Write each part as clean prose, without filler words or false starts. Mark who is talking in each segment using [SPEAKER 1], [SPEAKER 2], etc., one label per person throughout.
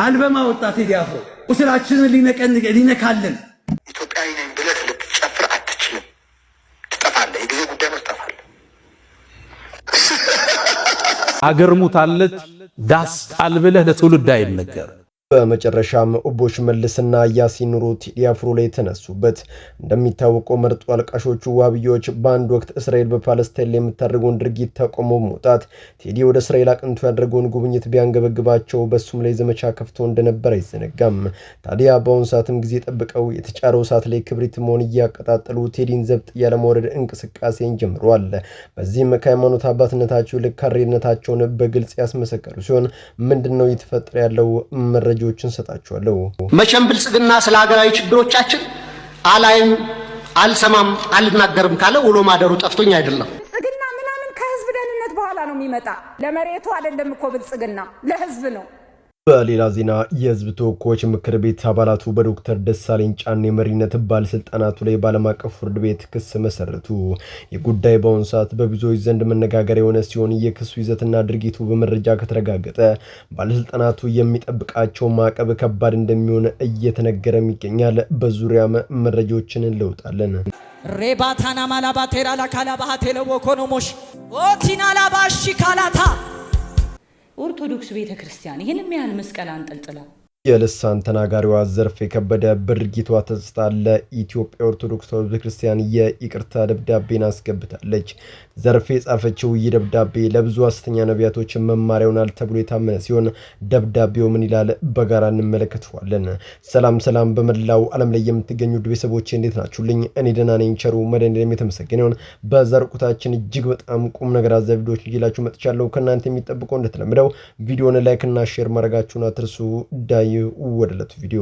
[SPEAKER 1] አልበም አወጣ ቴዲ አፍሮ ቁስላችንን ሊነካልን
[SPEAKER 2] ኢትዮጵያዊ ነኝ ብለህ ልትጨፍር አትችልም። ትጠፋለህ። የጊዜ ጉዳይ ነው። ትጠፋለህ።
[SPEAKER 3] አገር ሙታለች ዳስ ጣል ብለህ ለትውልድ አይነገር።
[SPEAKER 4] በመጨረሻም ኦቦሽ መልስና ያሲን ኑሩ ቴዲ አፍሮ ላይ ተነሱበት። እንደሚታወቀው መርጦ አልቃሾቹ ዋብዮች በአንድ ወቅት እስራኤል በፓለስታይን ላይ የምታደርገውን ድርጊት ተቆሞ መውጣት ቴዲ ወደ እስራኤል አቅንቶ ያደረገውን ጉብኝት ቢያንገበግባቸው በሱም ላይ ዘመቻ ከፍቶ እንደነበር አይዘነጋም። ታዲያ በአሁኑ ሰዓትም ጊዜ ጠብቀው የተጫረው ሰዓት ላይ ክብሪት መሆን እያቀጣጠሉ ቴዲን ዘብጥ ያለማውረድ እንቅስቃሴን ጀምረዋል። በዚህም ከሃይማኖት አባትነታቸው ለካሬነታቸውን በግልጽ ያስመሰከሩ ሲሆን ምንድነው እየተፈጠረ ያለው መረጃ ሰጣችኋለሁ።
[SPEAKER 5] መቼም ብልጽግና ስለ ሀገራዊ ችግሮቻችን አላይም አልሰማም አልናገርም ካለ ውሎ ማደሩ ጠፍቶኝ አይደለም።
[SPEAKER 6] ብልጽግና ምናምን ከህዝብ ደህንነት በኋላ ነው የሚመጣ። ለመሬቱ አይደለም እኮ ብልጽግና ለህዝብ ነው።
[SPEAKER 4] በሌላ ዜና የህዝብ ተወካዮች ምክር ቤት አባላቱ በዶክተር ደሳለኝ ጫኔ መሪነት ባለስልጣናቱ ላይ ባለም አቀፍ ፍርድ ቤት ክስ መሰረቱ። የጉዳይ በአሁኑ ሰዓት በብዙዎች ዘንድ መነጋገሪያ የሆነ ሲሆን የክሱ ይዘትና ድርጊቱ በመረጃ ከተረጋገጠ ባለስልጣናቱ የሚጠብቃቸው ማዕቀብ ከባድ እንደሚሆን እየተነገረም ይገኛል። በዙሪያም መረጃዎችን እንለውጣለን።
[SPEAKER 7] ሬባታና ማላባቴራ ለካላባቴ ለወኮኖሞሽ ኦቲናላባሺ ካላታ ኦርቶዶክስ ቤተክርስቲያን ይሄንም ያህል መስቀል አንጠልጥላ
[SPEAKER 4] የልሳን ተናጋሪዋ ዘርፌ ከበደ በድርጊቷ ተጽታለ ኢትዮጵያ ኦርቶዶክስ ተዋሕዶ ቤተክርስቲያን የይቅርታ ደብዳቤን አስገብታለች። ዘርፌ ጻፈችው ይደብዳቤ ለብዙ ሐሰተኛ ነቢያቶች መማሪያውናል ተብሎ የታመነ ሲሆን ደብዳቤው ምን ይላል በጋራ እንመለከተዋለን። ሰላም በመላው ዓለም ላይ የምትገኙ ቤተሰቦቼ እንዴት ናችሁልኝ? እኔ ደህና ነኝ። ቸሩ መድኃኒዓለም የተመሰገነውን በዘርቁታችን እጅግ በጣም ቁም ነገር አዘል ቪዲዮዎች ይዤላችሁ መጥቻለሁ። ከናንተ የሚጠብቀው እንደተለመደው ቪዲዮውን ላይክ እና ሼር ማድረጋችሁን አትርሱ። ዳይ ወደለት ቪዲዮ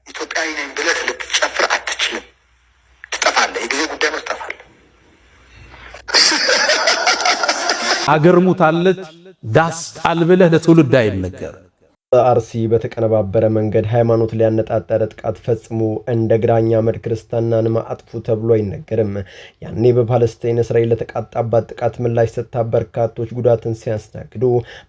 [SPEAKER 2] ኢትዮጵያዊ ነኝ ብለህ ልትጨፍር አትችልም። ትጠፋለህ። የጊዜ ጉዳይ ነው። ትጠፋለህ።
[SPEAKER 3] አገር ሙታለች ዳስ ጣል ብለህ ለትውልድ አይነገር።
[SPEAKER 4] በአርሲ በተቀነባበረ መንገድ ሃይማኖት ሊያነጣጠረ ጥቃት ፈጽሞ እንደ ግራኛ መድ ክርስቲያናን ማጥፉ ተብሎ አይነገርም። ያኔ በፓለስታይን እስራኤል ለተቃጣባት ጥቃት ምላሽ ሰጥታ በርካቶች ጉዳትን ሲያስተናግዱ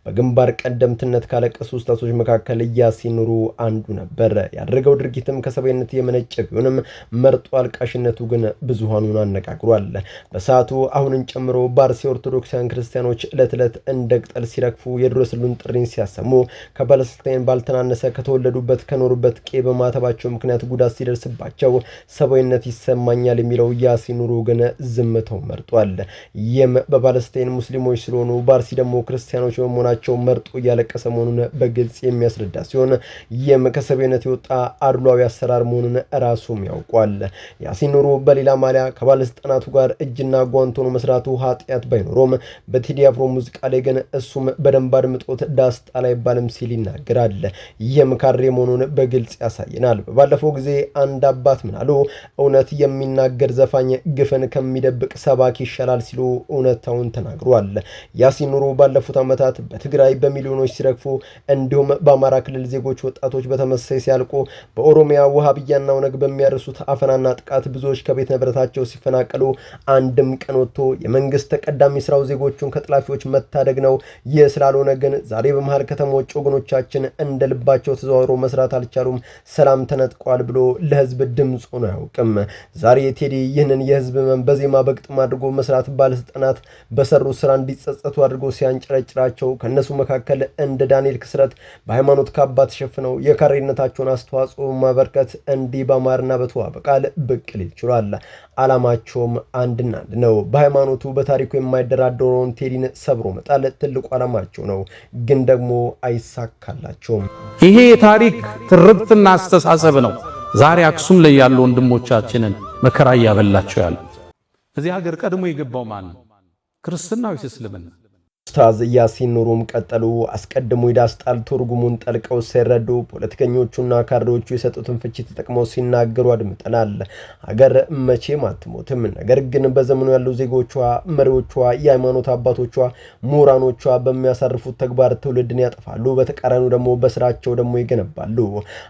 [SPEAKER 4] በግንባር ቀደምትነት ካለቀሱ ኡስታዞች መካከል ያሲን ኑሩ አንዱ ነበር። ያደረገው ድርጊትም ከሰብአዊነት የመነጨ ቢሆንም መርጦ አልቃሽነቱ ግን ብዙሃኑን አነጋግሯል። በሰዓቱ አሁንን ጨምሮ በአርሲ ኦርቶዶክሳውያን ክርስቲያኖች ዕለት ዕለት እንደ ቅጠል ሲረግፉ የድረስሉን ጥሪን ሲያሰሙ ከባለስልጣን ባልተናነሰ ከተወለዱበት ከኖሩበት ቄ በማተባቸው ምክንያት ጉዳት ሲደርስባቸው ሰብአዊነት ይሰማኛል የሚለው ያሲን ኑሩ ግን ዝምታው መርጧል። ይህም በፓለስታይን ሙስሊሞች ስለሆኑ በአርሲ ደግሞ ክርስቲያኖች በመሆናቸው መርጦ እያለቀሰ መሆኑን በግልጽ የሚያስረዳ ሲሆን ይህም ከሰብአዊነት የወጣ አድሏዊ አሰራር መሆኑን ራሱም ያውቋል። ያሲን ኑሩ በሌላ ማሊያ ከባለስልጣናቱ ጋር እጅና ጓንት ሆኖ መስራቱ ኃጢአት ባይኖረውም በቴዲ አፍሮ ሙዚቃ ላይ ግን እሱም በደንብ አድምጦት ዳስ ጣል አይባልም ሲል ይናገራል። ይህም ካሬ መሆኑን በግልጽ ያሳየናል። ባለፈው ጊዜ አንድ አባት ምን አሉ? እውነት የሚናገር ዘፋኝ ግፍን ከሚደብቅ ሰባኪ ይሻላል ሲሉ እውነታውን ተናግሯል። ያሲን ኑሩ ባለፉት ዓመታት በትግራይ በሚሊዮኖች ሲረግፉ እንዲሁም በአማራ ክልል ዜጎች ወጣቶች በተመሳሳይ ሲያልቁ በኦሮሚያ ወሃብያና ኦነግ በሚያርሱት አፈናና ጥቃት ብዙዎች ከቤት ንብረታቸው ሲፈናቀሉ አንድም ቀን ወጥቶ የመንግስት ተቀዳሚ ስራው ዜጎቹን ከጥላፊዎች መታደግ ነው። ይህ ስላልሆነ ግን ዛሬ በመሃል ከተሞች ወገኖቻችን እንደ ልባቸው ተዘዋውሮ መስራት አልቻሉም፣ ሰላም ተነጥቋል ብሎ ለህዝብ ድምጽ ሆኖ ያውቅም። ዛሬ ቴዲ ይህንን የህዝብ መን በዜማ በግጥም አድርጎ መስራት ባለስልጣናት በሰሩ ስራ እንዲጸጸቱ አድርጎ ሲያንጨረጭራቸው ከነሱ መካከል እንደ ዳንኤል ክስረት በሃይማኖት ካባ ተሸፍነው የካሬነታቸውን አስተዋጽኦ ማበርከት እንዲህ በአማርና በተዋበ ቃል ብቅ ሊል ይችላል። ዓላማቸውም አንድና አንድ ነው። በሃይማኖቱ በታሪኩ የማይደራደረውን ቴዲን ሰብሮ መጣል ትልቁ ዓላማቸው ነው። ግን ደግሞ አይሳካላቸውም።
[SPEAKER 3] ይሄ የታሪክ ትርክትና አስተሳሰብ ነው ዛሬ አክሱም ላይ ያሉ ወንድሞቻችንን መከራ ያበላቸው ያለው። እዚህ ሀገር ቀድሞ የገባው ማን ነው? ክርስትናው ወይስ እስልምና?
[SPEAKER 4] ኡስታዝ ያሲን ኑሩም ቀጠሉ። አስቀድሞ ዳስ ጣል ትርጉሙን ጠልቀው ሲረዱ ፖለቲከኞቹና ካድሬዎቹ የሰጡትን ፍቺ ተጠቅመው ሲናገሩ አድምጠናል። ሀገር መቼም አትሞትም፣ ነገር ግን በዘመኑ ያሉ ዜጎቿ፣ መሪዎቿ፣ የሃይማኖት አባቶቿ፣ ምሁራኖቿ በሚያሳርፉት ተግባር ትውልድን ያጠፋሉ፣ በተቃራኒው ደግሞ በስራቸው ደግሞ ይገነባሉ።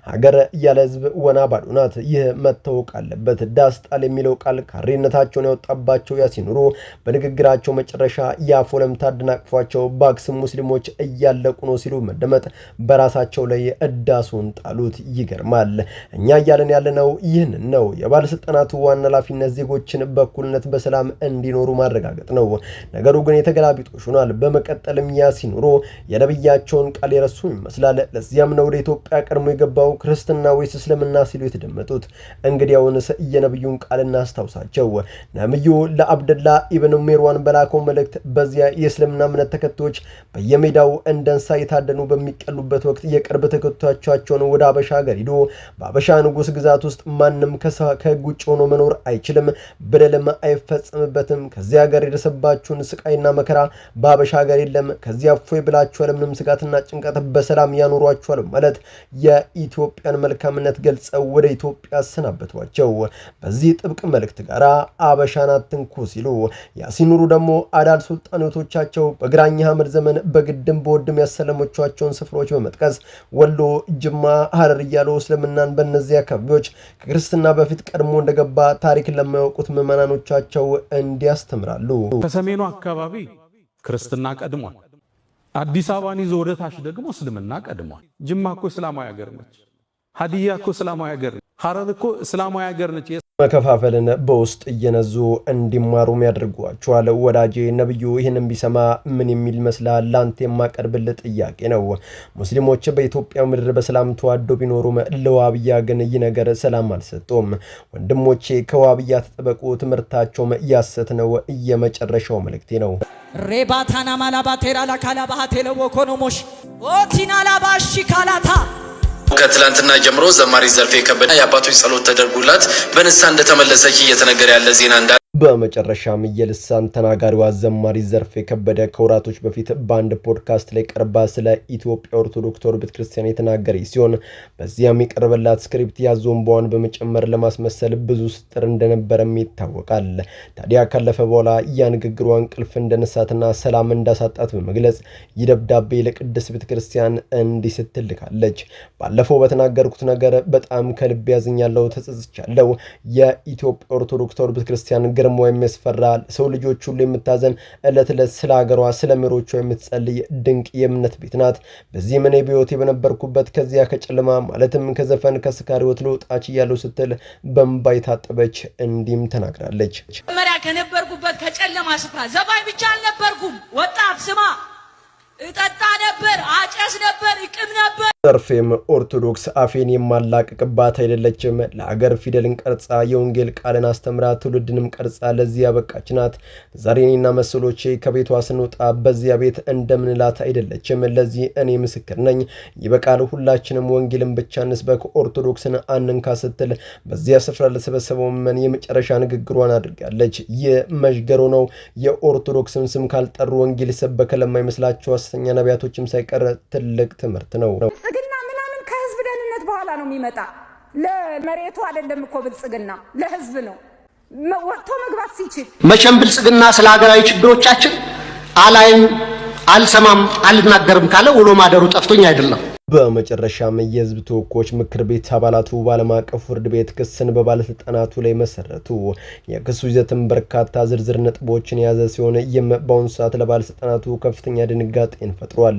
[SPEAKER 4] ሀገር ያለ ህዝብ ወና ባዶ ናት። ይህ መታወቅ አለበት። ዳስ ጣል የሚለው ቃል ካሬነታቸውን ያወጣባቸው ያሲን ኑሩ በንግግራቸው መጨረሻ ያፎለም ታድናቅ ሲያቅፏቸው በአክሱም ሙስሊሞች እያለቁ ነው ሲሉ መደመጥ በራሳቸው ላይ እዳሱን ጣሉት። ይገርማል። እኛ እያለን ያለነው ይህንን ነው። የባለስልጣናቱ ዋና ኃላፊነት ዜጎችን በእኩልነት በሰላም እንዲኖሩ ማረጋገጥ ነው። ነገሩ ግን የተገላቢጦሽ ሆኗል። በመቀጠልም ያሲን ኑሮ የነብያቸውን ቃል የረሱ ይመስላል። ለዚያም ነው ወደ ኢትዮጵያ ቀድሞ የገባው ክርስትና ወይስ እስልምና ሲሉ የተደመጡት። እንግዲያውንስ የነብዩን ቃል እናስታውሳቸው። ነብዩ ለአብደላ ኢብኑ ሜርዋን በላከው መልእክት በዚያ የእስልምና እምነት ተከታዮች በየሜዳው እንደንሳ የታደኑ በሚቀሉበት ወቅት የቅርብ ተከታዮቻቸውን ወደ አበሻ ሀገር ሂዱ፣ በአበሻ ንጉስ ግዛት ውስጥ ማንም ከህግ ውጭ ሆኖ መኖር አይችልም፣ በደልም አይፈጸምበትም፣ ከዚያ ሀገር የደረሰባችሁን ስቃይና መከራ በአበሻ ሀገር የለም፣ ከዚያ እፎይ ብላችሁ ያለምንም ስጋትና ጭንቀት በሰላም ያኖሯችኋል ማለት የኢትዮጵያን መልካምነት ገልጸው ወደ ኢትዮጵያ አሰናበቷቸው። በዚህ ጥብቅ መልእክት ጋር አበሻን አትንኩ ሲሉ ያሲን ኑሩ ደግሞ አዳል ሱልጣኔቶቻቸው በግራኝ አህመድ ዘመን በግድም በወድም ያሰለሞቻቸውን ስፍራዎች በመጥቀስ ወሎ፣ ጅማ፣ ሐረር እያሉ እስልምናን በእነዚህ አካባቢዎች ከክርስትና በፊት ቀድሞ እንደገባ ታሪክ ለማያውቁት ምዕመናኖቻቸው እንዲያስተምራሉ።
[SPEAKER 3] ከሰሜኑ አካባቢ ክርስትና ቀድሟል። አዲስ አበባን ይዞ ወደ ታች ደግሞ እስልምና ቀድሟል። ጅማ እኮ እስላማዊ ሀገር ነች። ሀዲያ እኮ እስላማዊ ሀገር ነች። ሐረር እኮ እስላማዊ ሀገር ነች።
[SPEAKER 4] መከፋፈልን በውስጥ እየነዙ እንዲማሩም ያደርጓቸዋል። ወዳጄ ነብዩ ይህንን ቢሰማ ምን የሚል ይመስላል? ላንተ የማቀርብልህ ጥያቄ ነው። ሙስሊሞች በኢትዮጵያ ምድር በሰላም ተዋደው ቢኖሩም ለዋብያ ግን ይህ ነገር ሰላም አልሰጡም። ወንድሞቼ ከዋብያ ተጠበቁ፣ ትምህርታቸውም ያሰት ነው። የመጨረሻው መልእክቴ ነው።
[SPEAKER 7] ሬባታና ማላባቴራ ላካላ ባሃቴለ ወኮኖሞሽ ኦቲና ላባሺ ካላታ
[SPEAKER 8] ከትላንትና ጀምሮ ዘማሪ ዘርፌ ከበደ የአባቶች ጸሎት ተደርጎላት በንስሐ እንደተመለሰች እየተነገረ ያለ ዜና እንዳለ
[SPEAKER 4] በመጨረሻም የልሳን ተናጋሪዋ ዘማሪ ዘርፌ ከበደ ከወራቶች በፊት በአንድ ፖድካስት ላይ ቀርባ ስለ ኢትዮጵያ ኦርቶዶክስ ተዋሕዶ ቤተክርስቲያን የተናገረች ሲሆን በዚያም የቀረበላት ስክሪፕት ያዞንባዋን በመጨመር ለማስመሰል ብዙ ስጥር እንደነበረም ይታወቃል። ታዲያ ካለፈ በኋላ ያ ንግግሯ እንቅልፍ እንደነሳትና ሰላም እንዳሳጣት በመግለጽ ይደብዳቤ ለቅድስት ቤተክርስቲያን እንዲህ ስትል ልካለች። ባለፈው በተናገርኩት ነገር በጣም ከልብ ያዝኛለሁ፣ ተጸጽቻለሁ። የኢትዮጵያ ኦርቶዶክስ ተዋሕዶ ቤተክርስቲያን ግርማ የሚያስፈራ ሰው ልጆች ሁሉ የምታዘን ዕለት ዕለት ስለ ሀገሯ ስለ ምሮቿ የምትጸልይ ድንቅ የእምነት ቤት ናት። በዚህ ምን በሕይወቴ በነበርኩበት ከዚያ ከጨለማ ማለትም ከዘፈን ከስካር ሕይወት ልወጣች እያለሁ ስትል በእንባ የታጠበች እንዲህም ተናግራለች።
[SPEAKER 7] መጀመሪያ ከነበርኩበት ከጨለማ ስፍራ ዘፋኝ ብቻ አልነበርኩም። ወጣት ስማ እጠጣ ነበር፣ አጨስ ነበር፣ እቅም ነበር።
[SPEAKER 4] ዘርፌም ኦርቶዶክስ አፌን የማላቅቅባት አይደለችም። ለሀገር ፊደልን ቀርጻ የወንጌል ቃልን አስተምራ ትውልድንም ቀርጻ ለዚህ ያበቃች ናት። ዛሬ እኔና መሰሎቼ ከቤቷ ስንወጣ በዚያ ቤት እንደምንላት አይደለችም። ለዚህ እኔ ምስክር ነኝ። ይበቃል፣ ሁላችንም ወንጌልን ብቻ እንስበክ፣ ኦርቶዶክስን አንንካ ስትል በዚያ ስፍራ ለተሰበሰበው ምዕመን የመጨረሻ ንግግሯን አድርጋለች። ይህ መዥገሮ ነው። የኦርቶዶክስን ስም ካልጠሩ ወንጌል ይሰበከ ለማይመስላቸው ሐሰተኛ ነቢያቶችም ሳይቀር ትልቅ ትምህርት ነው።
[SPEAKER 6] ብልጽግና ምናምን ከህዝብ ደህንነት በኋላ ነው የሚመጣ። ለመሬቱ አይደለም እኮ ብልጽግና ለህዝብ ነው። ወጥቶ መግባት ሲችል
[SPEAKER 5] መቼም ብልጽግና ስለ ሀገራዊ ችግሮቻችን አላይም፣ አልሰማም፣ አልናገርም ካለ ውሎ ማደሩ ጠፍቶኝ አይደለም።
[SPEAKER 4] በመጨረሻም የህዝብ ተወካዮች ምክር ቤት አባላቱ በዓለም አቀፍ ፍርድ ቤት ክስን በባለስልጣናቱ ላይ መሰረቱ። የክሱ ይዘትም በርካታ ዝርዝር ነጥቦችን የያዘ ሲሆን በአሁኑ ሰዓት ለባለስልጣናቱ ከፍተኛ ድንጋጤን ፈጥሯል።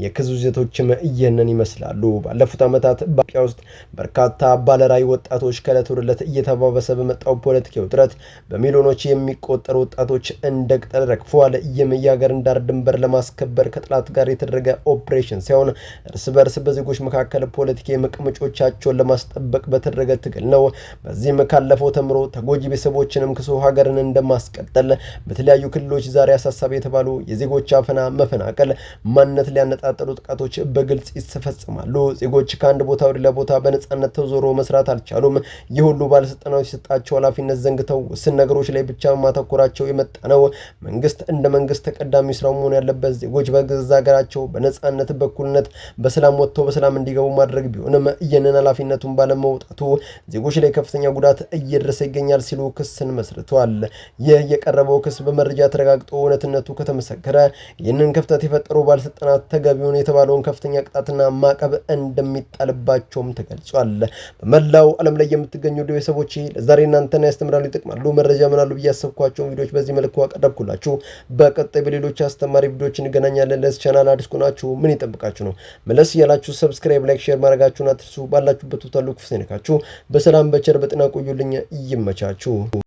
[SPEAKER 4] የክሱ ይዘቶችም ይህንን ይመስላሉ። ባለፉት ዓመታት በኢትዮጵያ ውስጥ በርካታ ባለራዕይ ወጣቶች ከዕለት ወደ ዕለት እየተባባሰ በመጣው ፖለቲካዊ ውጥረት በሚሊዮኖች የሚቆጠሩ ወጣቶች እንደ ቅጠል ረግፈዋል። ይህም የሀገርን ዳር ድንበር ለማስከበር ከጥላት ጋር የተደረገ ኦፕሬሽን ሲሆን እርስ በርስ በዜጎች መካከል ፖለቲካዊ መቀመጫዎቻቸውን ለማስጠበቅ በተደረገ ትግል ነው። በዚህም ካለፈው ተምሮ ተጎጂ ቤተሰቦችንም ክሶ ሀገርን እንደማስቀጠል በተለያዩ ክልሎች ዛሬ አሳሳቢ የተባሉ የዜጎች አፈና፣ መፈናቀል፣ ማንነት ሊያነጣጠሩ ጥቃቶች በግልጽ ይፈጸማሉ። ዜጎች ከአንድ ቦታ ወደ ሌላ ቦታ በነጻነት ተዞሮ መስራት አልቻሉም። ይህ ሁሉ ባለስልጣናቶች የሰጣቸው ኃላፊነት ዘንግተው ውስን ነገሮች ላይ ብቻ ማተኮራቸው የመጣ ነው። መንግስት እንደ መንግስት ተቀዳሚ ስራው መሆን ያለበት ዜጎች በገዛ ሀገራቸው በነጻነት በኩልነት በሰላም በሰላም ወጥተው በሰላም እንዲገቡ ማድረግ ቢሆንም ይህንን ኃላፊነቱን ባለመውጣቱ ዜጎች ላይ ከፍተኛ ጉዳት እየደረሰ ይገኛል ሲሉ ክስን መስርተዋል። ይህ የቀረበው ክስ በመረጃ ተረጋግጦ እውነትነቱ ከተመሰከረ ይህንን ክፍተት የፈጠሩ ባለስልጣናት ተገቢውን የተባለውን ከፍተኛ ቅጣትና ማዕቀብ እንደሚጣልባቸውም ተገልጿል። በመላው ዓለም ላይ የምትገኙ ቤተሰቦች ለዛሬ እናንተን ያስተምራሉ፣ ይጠቅማሉ፣ መረጃ ምናሉ ብዬ ያሰብኳቸውን ቪዲዮዎች በዚህ መልኩ አቀረብኩላችሁ። በቀጣይ በሌሎች አስተማሪ ቪዲዮዎች እንገናኛለን። ለዚህ ቻናል አዲስ ከሆናችሁ ምን ይጠብቃችሁ ነው? መለስ ያላችሁ ሰብስክራይብ፣ ላይክ፣ ሼር ማድረጋችሁን አትርሱ። ባላችሁበት ሁሉ ክፉ ሳይነካችሁ በሰላም በቸር በጤና ቆዩልኝ። ይመቻችሁ።